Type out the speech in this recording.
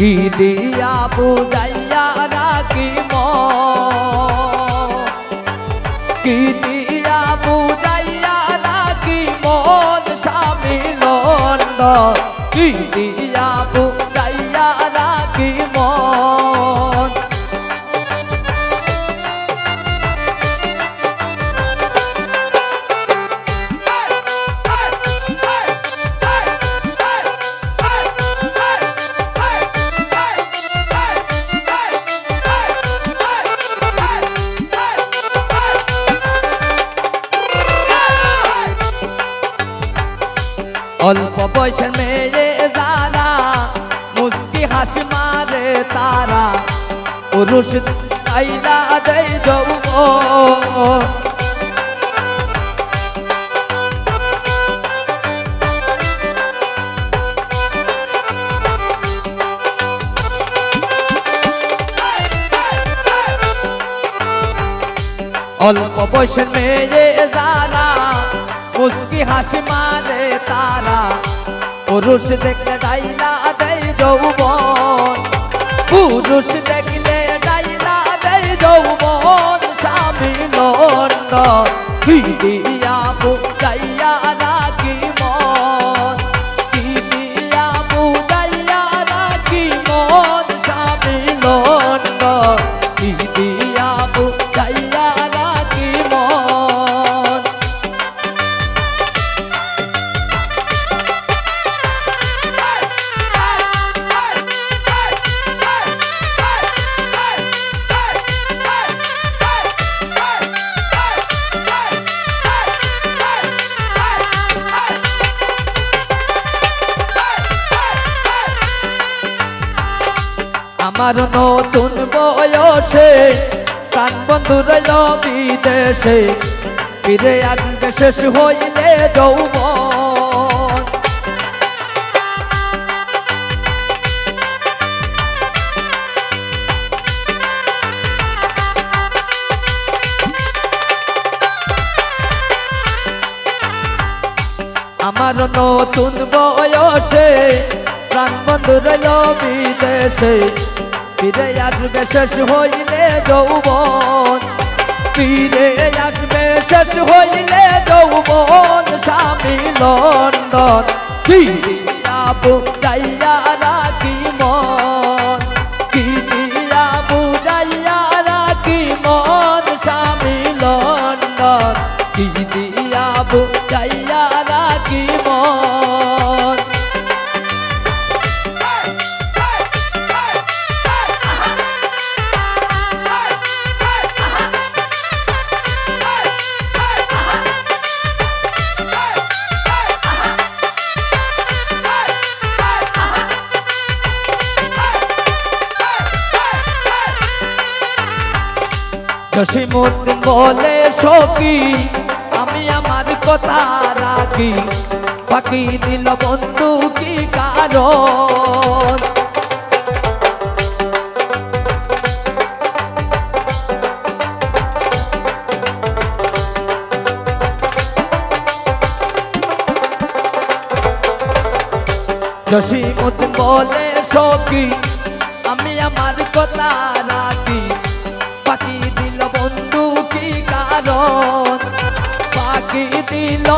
কি দিয়া বুঝাইয়া রাখি কি দিয়া বুঝাইয়া রাখি মন স্বামী লন্ড কি দিয়া বুঝাইয়া রাখি মন অল্প বয়সের মেয়ে যারা মুস্কি হাসি মারে তারা পুরুষ তাইলা দেয় যৌবন অল্প বয়সের মেয়ে যারা মুস্কি হাসি মারে তারা পুরুষ দেখলে ডাইলা দেয় যৌবন পুরুষ দেখলে ডাইলা দেয় যৌবন স্বামী লন্ড কি দিয়া বুঝাইয়া রাখি মন কি দিয়া বুঝাইয়া রাখি মন স্বামী লন্ড কি দিয়া বুঝাইয়া রাখি মন আমার নতুন বয়সে প্রাণ বন্ধু রইল বিদেশে ফিরে আসবে শেষ হইলে যৌবন আমার নতুন বয়সে প্রাণ বন্ধু রইল বিদেশে ফিরে আসবে শেষ হইলে যৌবন ফিরে আসবে শেষ হইলে যৌবন স্বামী লন্ডন কি দিয়া বুঝাইয়া রাখি মন কি দিয়া বুঝাইয়া রাখি মন স্বামী লন্ডন কি দিয়া বুঝাইয়া রাখি মন জসিমউদ্দিন বলে সখী আমি আমার কথা রাখি ফাঁকি দিল বন্ধু কি কারণ জসিমউদ্দিন বলে সখী আমি আমার কথা রাখি ফাঁকি দিল বন্ধু কি কারণ ফাঁকি দিল